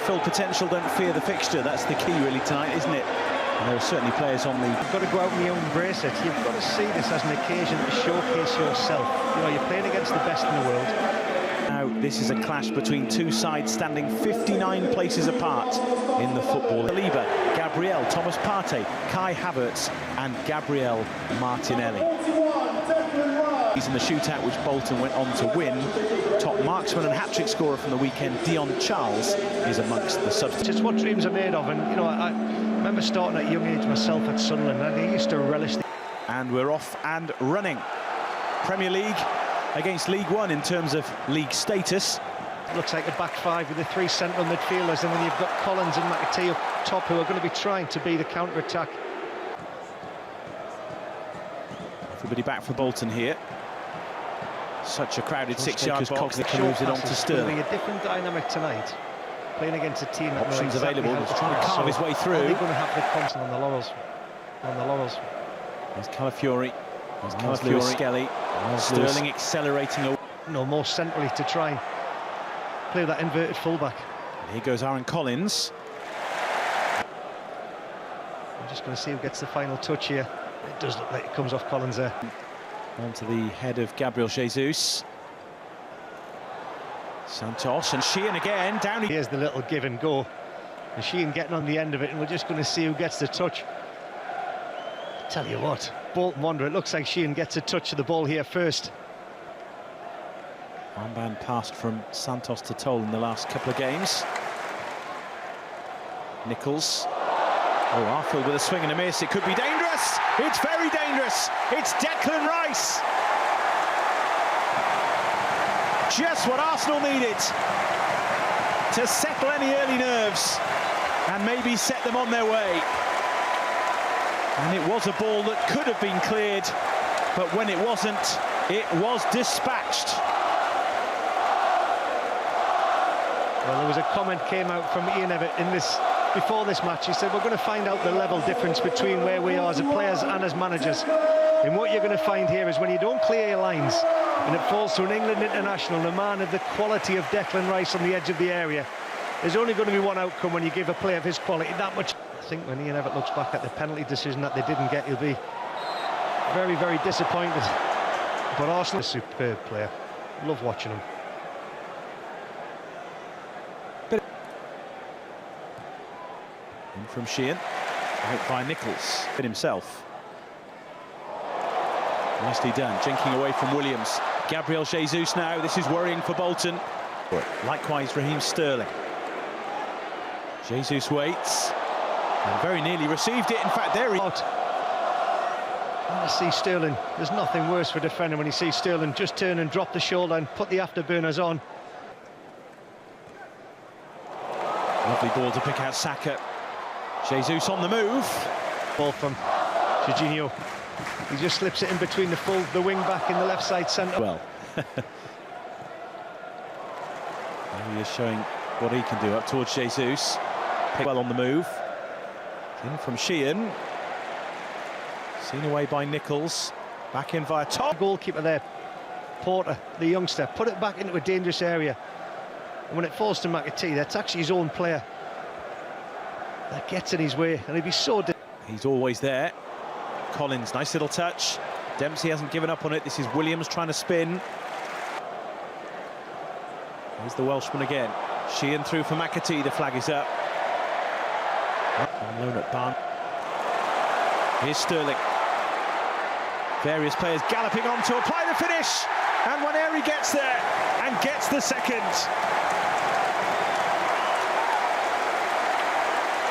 full potential, don't fear the fixture. That's the key really tonight, isn't it? And there are certainly players on the... You've got to go out and you embrace it. You've got to see this as an occasion to showcase yourself. You know, you're playing against the best in the world. Now, this is a clash between two sides standing 59 places apart in the football. Saliba, Gabriel, Thomas Partey, Kai Havertz and Gabriel Martinelli. He's in the shootout which Bolton went on to win. Top marksman and hat-trick scorer from the weekend, Dion Charles, is amongst the substitutes. It's what dreams are made of, and you know, I remember starting at a young age myself at Sunderland, and I used to relish the... And we're off and running. Premier League against League One in terms of league status. It looks like a back five with the three central midfielders, and then you've got Collins and McAtee up top who are going to be trying to be the counter-attack. Everybody back for Bolton here. Such a crowded six-yard box that moves it on to Sterling. It's going to be a different dynamic tonight, playing against a team that options exactly available. He's trying to carve his way through. They're going to have the constant on the laurels. There's Calafiori. There's Lewis Skelly. Sterling accelerating. No, more centrally to try and play that inverted fullback. And here goes Aaron Collins. I'm just going to see who gets the final touch here. It does look like it comes off Collins there. Onto the head of Gabriel Jesus. Santos and Sheehan again, down. Here's the little give and go. And Sheehan getting on the end of it, and we're just going to see who gets the touch. I tell you what, Bolton Wanderers, it looks like Sheehan gets a touch of the ball here first. Armband passed from Santos to Toll in the last couple of games. Nichols. Oh, Arfield with a swing and a miss. It could be dangerous. It's very dangerous. It's Declan Rice. Just what Arsenal needed to settle any early nerves and maybe set them on their way. And it was a ball that could have been cleared, but when it wasn't, it was dispatched. Well, there was a comment came out from Ian Evatt in this before this match. He said, we're going to find out the level difference between where we are as players and as managers. And what you're going to find here is when you don't clear your lines and it falls to an England international, a man of the quality of Declan Rice on the edge of the area, there's only going to be one outcome when you give a player of his quality that much. I think when Ian Evatt looks back at the penalty decision that they didn't get, he'll be very, very disappointed. But Arsenal is a superb player. Love watching him. From Sheehan, out by Nichols, hit himself. Nicely done, jinking away from Williams. Gabriel Jesus now, this is worrying for Bolton. Likewise, Raheem Sterling. Jesus waits, and very nearly received it. In fact, there he... I see Sterling, there's nothing worse for a defender when you see Sterling just turn and drop the shoulder and put the afterburners on. Lovely ball to pick out Saka. Jesus on the move. Ball from Jorginho. He just slips it in between the wing back in the left side centre. Well, he is showing what he can do up towards Jesus. Pick well on the move. In from Sheehan. Seen away by Nichols. Back in via top. Goalkeeper there, Porter, the youngster, put it back into a dangerous area. And when it falls to McAtee, that's actually his own player that gets in his way, and he'd be so... He's always there. Collins, nice little touch. Dempsey hasn't given up on it. This is Williams trying to spin. Here's the Welshman again. Sheehan through for McAtee. The flag is up. On loan at Barn. Here's Sterling. Various players galloping on to apply the finish. And Waneri gets there and gets the second.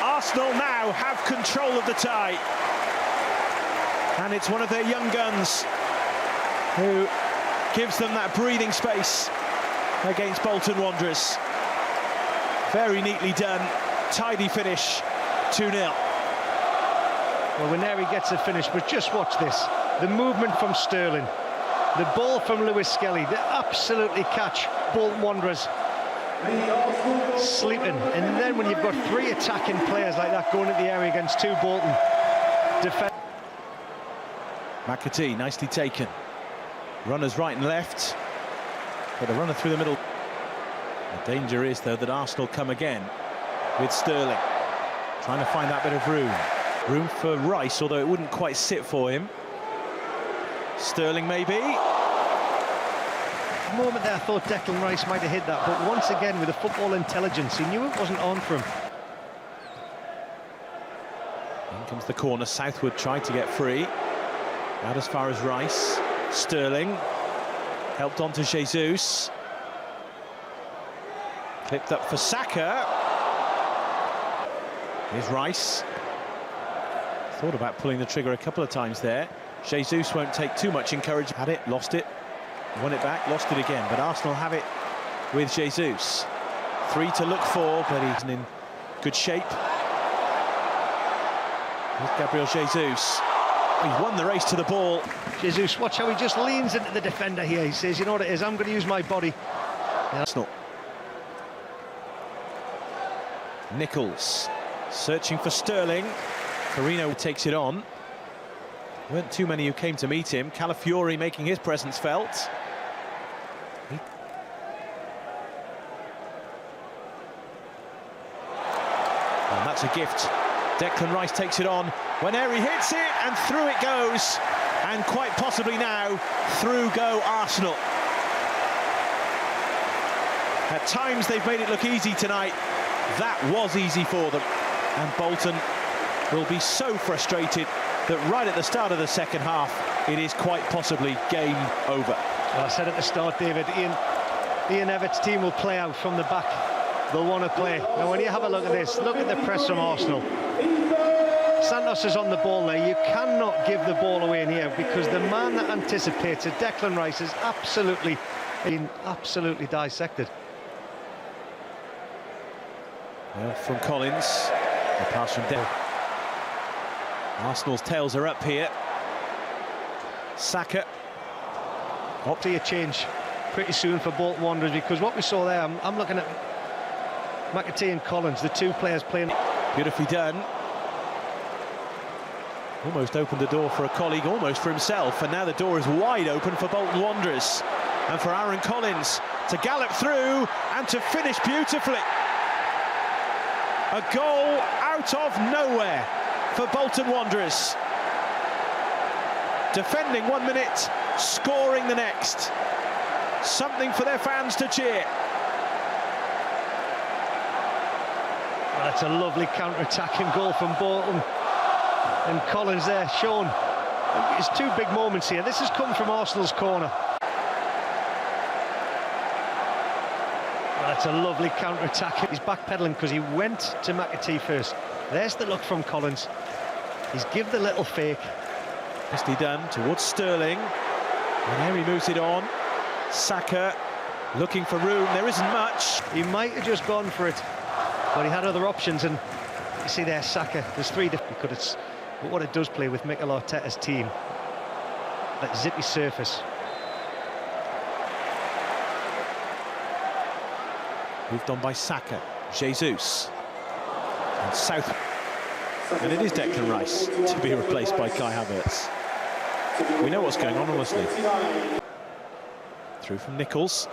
Arsenal now have control of the tie, and it's one of their young guns who gives them that breathing space against Bolton Wanderers. Very neatly done, tidy finish, 2-0. Well, Waneri gets a finish, but just watch this. The movement from Sterling, the ball from Lewis Skelly, they absolutely catch Bolton Wanderers sleeping, and then when you've got three attacking players like that going at the area against two Bolton defenders. McAtee, nicely taken. Runners right and left, but a runner through the middle. The danger is, though, that Arsenal come again. with Sterling. Trying to find that bit of room. Room for Rice, although it wouldn't quite sit for him. Sterling maybe. A moment there I thought Declan Rice might have hit that, but once again with the football intelligence, he knew it wasn't on for him. In comes the corner. Southwood tried to get free. Out as far as Rice. Sterling helped on to Jesus. Clipped up for Saka. Here's Rice. Thought about pulling the trigger a couple of times there. Jesus won't take too much encouragement. Had it, lost it, won it back, lost it again. But Arsenal have it with Jesus. 3 to look for, but he's in good shape. Here's Gabriel Jesus. He's won the race to the ball. Jesus, watch how he just leans into the defender here. He says, you know what it is, I'm going to use my body. Arsenal. Nichols searching for Sterling. Carino takes it on. Weren't too many who came to meet him. Calafiori making his presence felt. And that's a gift. Declan Rice takes it on. Waneri hits it, and through it goes. And quite possibly now, through go Arsenal. At times they've made it look easy tonight. That was easy for them. And Bolton will be so frustrated that right at the start of the second half, it is quite possibly game over. Well, I said at the start, David, Ian Everett's team will play out from the back. They'll want to play. Now, when you have a look at this, look at the press from Arsenal. Santos is on the ball there. You cannot give the ball away in here because the man that anticipates it, Declan Rice, is absolutely dissected. Well, from Collins, the pass from Dell. Arsenal's tails are up here. Saka. Hope to see a change pretty soon for Bolton Wanderers, because what we saw there, I'm looking at McAtee and Collins, the two players playing. Beautifully done. Almost opened the door for a colleague, almost for himself, and now the door is wide open for Bolton Wanderers and for Aaron Collins to gallop through and to finish beautifully. A goal out of nowhere for Bolton Wanderers. Defending 1 minute, scoring the next. Something for their fans to cheer. Well, that's a lovely counter-attacking goal from Bolton. And Collins there, shown. It's two big moments here. This has come from Arsenal's corner. Well, that's a lovely counter-attack. He's backpedaling because he went to McAtee first. There's the look from Collins. He's give the little fake. Nicely done towards Sterling. And here he moves it on. Saka looking for room. There isn't much. He might have just gone for it, but he had other options. And you see there, Saka. There's three different. But what it does play with Mikel Arteta's team, that zippy surface. Moved on by Saka. Jesus. And South. And it is Declan Rice to be replaced by Kai Havertz. We know what's going on, honestly. Through from Nichols.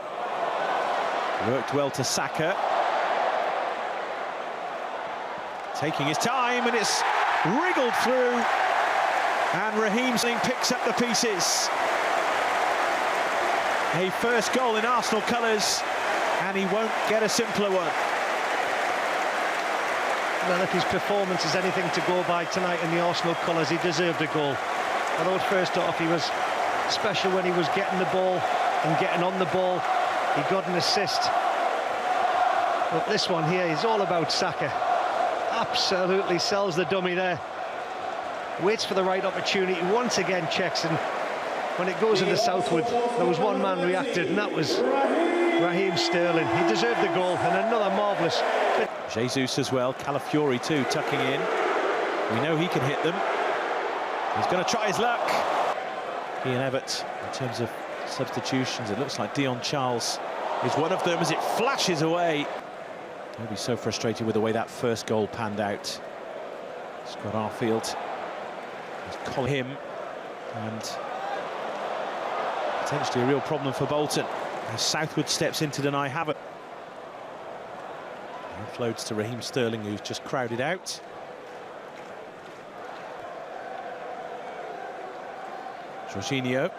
Worked well to Saka. Taking his time, and it's wriggled through. And Raheem Sterling picks up the pieces. A first goal in Arsenal colours, and he won't get a simpler one. Well, if his performance is anything to go by tonight in the Arsenal colours, he deserved a goal. Although first off, he was special when he was getting the ball and getting on the ball. He got an assist. But this one here is all about Saka. Absolutely sells the dummy there. Waits for the right opportunity, once again checks, and when it goes into Southwood, there was one man reacted, and that was Raheem Sterling. He deserved the goal, and another marvellous. Jesus as well, Calafiori too, tucking in. We know he can hit them. He's going to try his luck. Ian Everett, in terms of substitutions, it looks like Dion Charles is one of them as it flashes away. He'll be so frustrated with the way that first goal panned out. Scott Arfield has called him, and potentially a real problem for Bolton as Southwood steps in to deny Havertz. Offloads to Raheem Sterling, who's just crowded out. Jorginho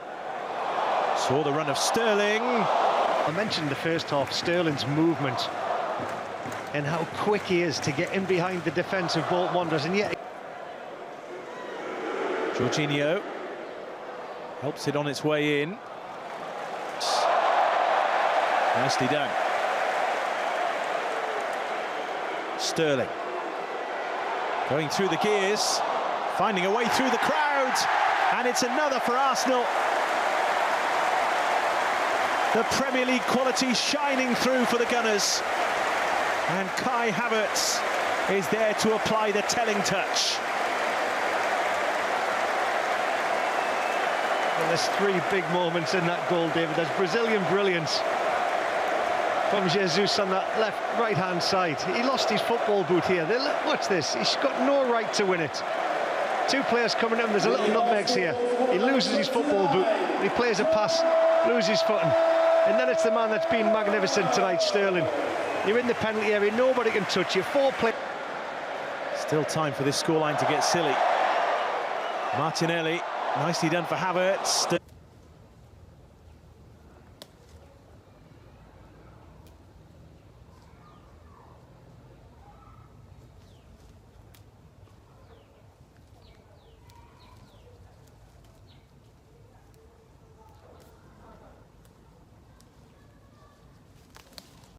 saw the run of Sterling. I mentioned the first half, Sterling's movement and how quick he is to get in behind the defence of Bolton Wanderers, and yet Jorginho helps it on its way in. Nicely done. Sterling going through the gears, finding a way through the crowd, and it's another for Arsenal. The Premier League quality shining through for the Gunners, and Kai Havertz is there to apply the telling touch. Well, there's three big moments in that goal, David. There's Brazilian brilliance from Jesus on that right-hand side. He lost his football boot here. Watch this. He's got no right to win it. Two players coming in. There's a little nutmegs here. He loses his football boot. He plays a pass, loses footing. And then it's the man that's been magnificent tonight, Sterling. You're in the penalty area. Nobody can touch you. Four players. Still time for this scoreline to get silly. Martinelli, nicely done for Havertz.